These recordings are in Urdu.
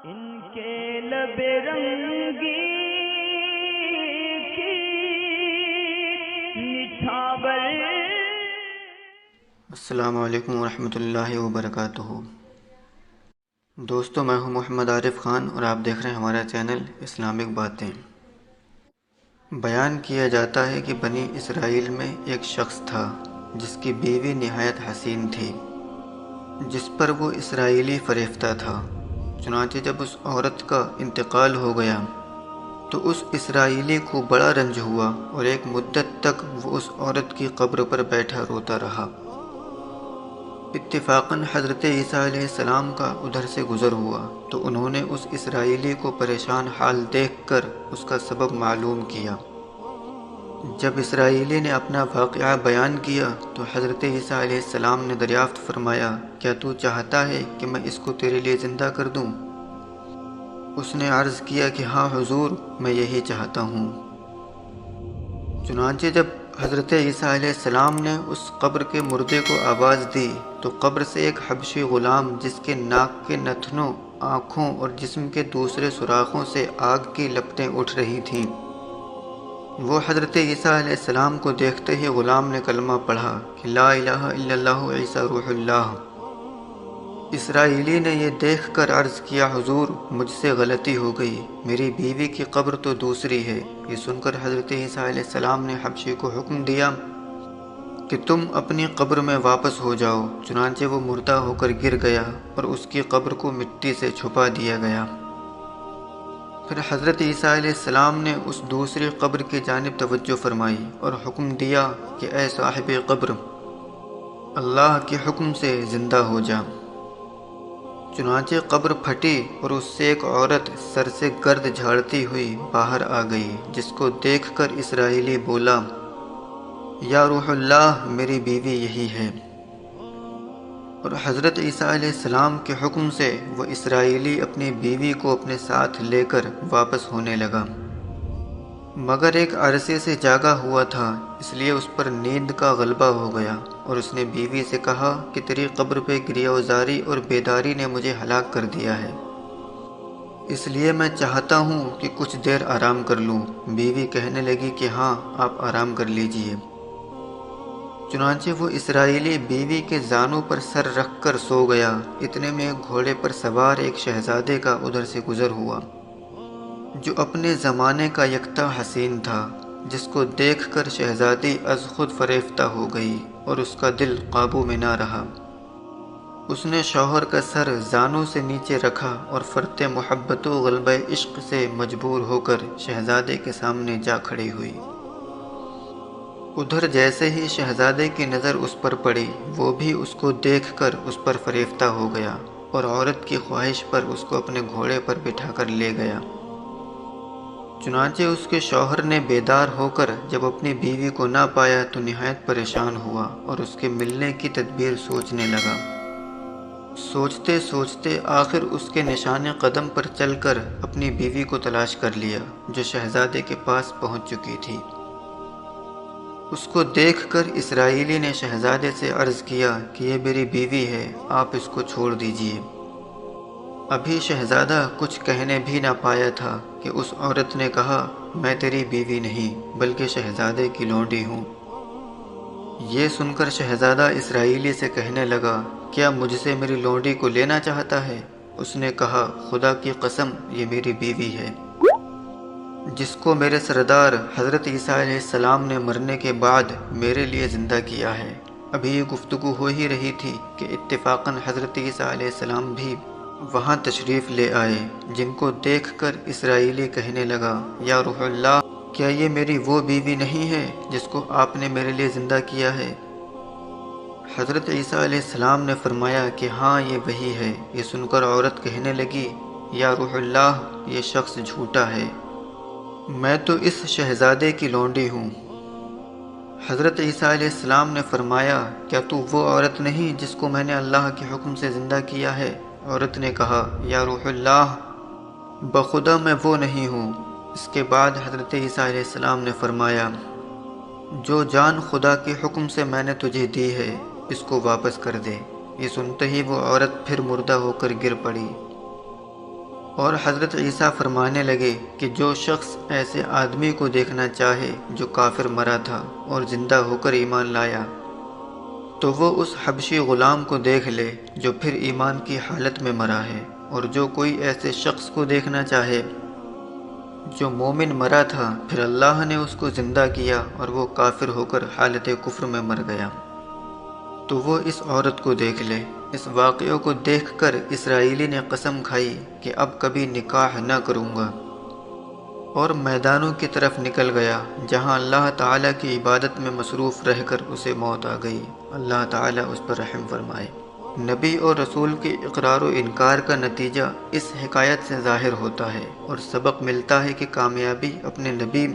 ان کے لب رنگی کی نچھاور۔ السلام علیکم ورحمۃ اللہ وبرکاتہ۔ دوستو، میں ہوں محمد عارف خان اور آپ دیکھ رہے ہیں ہمارا چینل اسلامک باتیں۔ بیان کیا جاتا ہے کہ بنی اسرائیل میں ایک شخص تھا جس کی بیوی نہایت حسین تھی، جس پر وہ اسرائیلی فریفتہ تھا۔ چنانچہ جب اس عورت کا انتقال ہو گیا تو اس اسرائیلی کو بڑا رنج ہوا اور ایک مدت تک وہ اس عورت کی قبر پر بیٹھا روتا رہا۔ اتفاقاً حضرت عیسیٰ علیہ السلام کا ادھر سے گزر ہوا تو انہوں نے اس اسرائیلی کو پریشان حال دیکھ کر اس کا سبب معلوم کیا۔ جب اسرائیلی نے اپنا واقعہ بیان کیا تو حضرت عیسیٰ علیہ السلام نے دریافت فرمایا، کیا تو چاہتا ہے کہ میں اس کو تیرے لیے زندہ کر دوں؟ اس نے عرض کیا کہ ہاں حضور، میں یہی چاہتا ہوں۔ چنانچہ جب حضرت عیسیٰ علیہ السلام نے اس قبر کے مردے کو آواز دی تو قبر سے ایک حبشی غلام جس کے ناک کے نتنوں، آنکھوں اور جسم کے دوسرے سوراخوں سے آگ کی لپٹیں اٹھ رہی تھیں، وہ حضرت عیسیٰ علیہ السلام کو دیکھتے ہی غلام نے کلمہ پڑھا کہ لا الہ الا اللہ عیسیٰ روح اللہ۔ اسرائیلی نے یہ دیکھ کر عرض کیا، حضور مجھ سے غلطی ہو گئی، میری بیوی کی قبر تو دوسری ہے۔ یہ سن کر حضرت عیسیٰ علیہ السلام نے حبشی کو حکم دیا کہ تم اپنی قبر میں واپس ہو جاؤ۔ چنانچہ وہ مردہ ہو کر گر گیا اور اس کی قبر کو مٹی سے چھپا دیا گیا۔ پھر حضرت عیسیٰ علیہ السلام نے اس دوسری قبر کی جانب توجہ فرمائی اور حکم دیا کہ اے صاحب قبر، اللہ کے حکم سے زندہ ہو جا۔ چنانچہ قبر پھٹی اور اس سے ایک عورت سر سے گرد جھاڑتی ہوئی باہر آ گئی، جس کو دیکھ کر اسرائیلی بولا، یا روح اللہ، میری بیوی یہی ہے۔ اور حضرت عیسیٰ علیہ السلام کے حکم سے وہ اسرائیلی اپنی بیوی کو اپنے ساتھ لے کر واپس ہونے لگا، مگر ایک عرصے سے جاگا ہوا تھا، اس لیے اس پر نیند کا غلبہ ہو گیا اور اس نے بیوی سے کہا کہ تیری قبر پہ گریہوزاری اور بیداری نے مجھے ہلاک کر دیا ہے، اس لیے میں چاہتا ہوں کہ کچھ دیر آرام کر لوں۔ بیوی کہنے لگی کہ ہاں، آپ آرام کر لیجئے۔ چنانچہ وہ اسرائیلی بیوی کے زانوں پر سر رکھ کر سو گیا۔ اتنے میں گھوڑے پر سوار ایک شہزادے کا ادھر سے گزر ہوا جو اپنے زمانے کا یکتا حسین تھا، جس کو دیکھ کر شہزادی از خود فریفتہ ہو گئی اور اس کا دل قابو میں نہ رہا۔ اس نے شوہر کا سر زانوں سے نیچے رکھا اور فرط محبت و غلبہ عشق سے مجبور ہو کر شہزادے کے سامنے جا کھڑی ہوئی۔ ادھر جیسے ہی شہزادے کی نظر اس پر پڑی، وہ بھی اس کو دیکھ کر اس پر فریفتہ ہو گیا اور عورت کی خواہش پر اس کو اپنے گھوڑے پر بٹھا کر لے گیا۔ چنانچہ اس کے شوہر نے بیدار ہو کر جب اپنی بیوی کو نہ پایا تو نہایت پریشان ہوا اور اس کے ملنے کی تدبیر سوچنے لگا۔ سوچتے سوچتے آخر اس کے نشان قدم پر چل کر اپنی بیوی کو تلاش کر لیا، جو شہزادے کے پاس پہنچ چکی تھی۔ اس کو دیکھ کر اسرائیلی نے شہزادے سے عرض کیا کہ یہ میری بیوی ہے، آپ اس کو چھوڑ دیجئے۔ ابھی شہزادہ کچھ کہنے بھی نہ پایا تھا کہ اس عورت نے کہا، میں تیری بیوی نہیں بلکہ شہزادے کی لونڈی ہوں۔ یہ سن کر شہزادہ اسرائیلی سے کہنے لگا، کیا مجھ سے میری لونڈی کو لینا چاہتا ہے؟ اس نے کہا، خدا کی قسم یہ میری بیوی ہے، جس کو میرے سردار حضرت عیسیٰ علیہ السلام نے مرنے کے بعد میرے لیے زندہ کیا ہے۔ ابھی یہ گفتگو ہو ہی رہی تھی کہ اتفاقاً حضرت عیسیٰ علیہ السلام بھی وہاں تشریف لے آئے، جن کو دیکھ کر اسرائیلی کہنے لگا، یا روح اللہ، کیا یہ میری وہ بیوی نہیں ہے جس کو آپ نے میرے لیے زندہ کیا ہے؟ حضرت عیسیٰ علیہ السلام نے فرمایا کہ ہاں، یہ وہی ہے۔ یہ سن کر عورت کہنے لگی، یا روح اللہ، یہ شخص جھوٹا ہے، میں تو اس شہزادے کی لونڈی ہوں۔ حضرت عیسیٰ علیہ السلام نے فرمایا، کیا تو وہ عورت نہیں جس کو میں نے اللہ کے حکم سے زندہ کیا ہے؟ عورت نے کہا، یا روح اللہ، بخدا میں وہ نہیں ہوں۔ اس کے بعد حضرت عیسیٰ علیہ السلام نے فرمایا، جو جان خدا کے حکم سے میں نے تجھے دی ہے، اس کو واپس کر دے۔ یہ سنتے ہی وہ عورت پھر مردہ ہو کر گر پڑی۔ اور حضرت عیسیٰ فرمانے لگے کہ جو شخص ایسے آدمی کو دیکھنا چاہے جو کافر مرا تھا اور زندہ ہو کر ایمان لایا، تو وہ اس حبشی غلام کو دیکھ لے جو پھر ایمان کی حالت میں مرا ہے، اور جو کوئی ایسے شخص کو دیکھنا چاہے جو مومن مرا تھا پھر اللہ نے اس کو زندہ کیا اور وہ کافر ہو کر حالت کفر میں مر گیا، تو وہ اس عورت کو دیکھ لے۔ اس واقعے کو دیکھ کر اسرائیلی نے قسم کھائی کہ اب کبھی نکاح نہ کروں گا، اور میدانوں کی طرف نکل گیا جہاں اللہ تعالیٰ کی عبادت میں مصروف رہ کر اسے موت آ گئی۔ اللہ تعالیٰ اس پر رحم فرمائے۔ نبی اور رسول کے اقرار و انکار کا نتیجہ اس حکایت سے ظاہر ہوتا ہے، اور سبق ملتا ہے کہ کامیابی اپنے نبی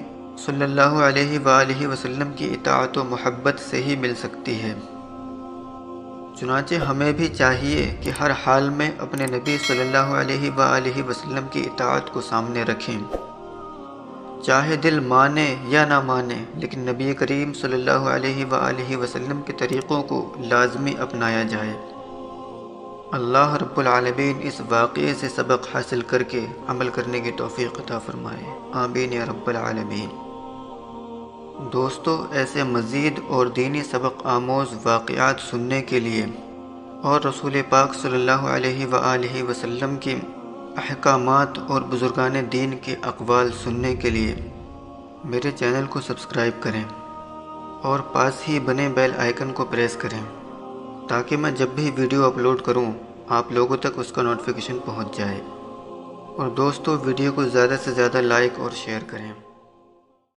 صلی اللہ علیہ وآلہ وسلم کی اطاعت و محبت سے ہی مل سکتی ہے۔ چنانچہ ہمیں بھی چاہیے کہ ہر حال میں اپنے نبی صلی اللہ علیہ وآلہ وسلم کی اطاعت کو سامنے رکھیں، چاہے دل مانے یا نہ مانے، لیکن نبی کریم صلی اللہ علیہ وآلہ وسلم کے طریقوں کو لازمی اپنایا جائے۔ اللہ رب العالمین اس واقعے سے سبق حاصل کر کے عمل کرنے کی توفیق عطا فرمائے، آمین یا رب العالمین۔ دوستو، ایسے مزید اور دینی سبق آموز واقعات سننے کے لیے اور رسول پاک صلی اللہ علیہ وآلہ وسلم کی احکامات اور بزرگان دین کے اقوال سننے کے لیے میرے چینل کو سبسکرائب کریں اور پاس ہی بنے بیل آئیکن کو پریس کریں تاکہ میں جب بھی ویڈیو اپلوڈ کروں آپ لوگوں تک اس کا نوٹیفیکیشن پہنچ جائے۔ اور دوستو، ویڈیو کو زیادہ سے زیادہ لائک اور شیئر کریں۔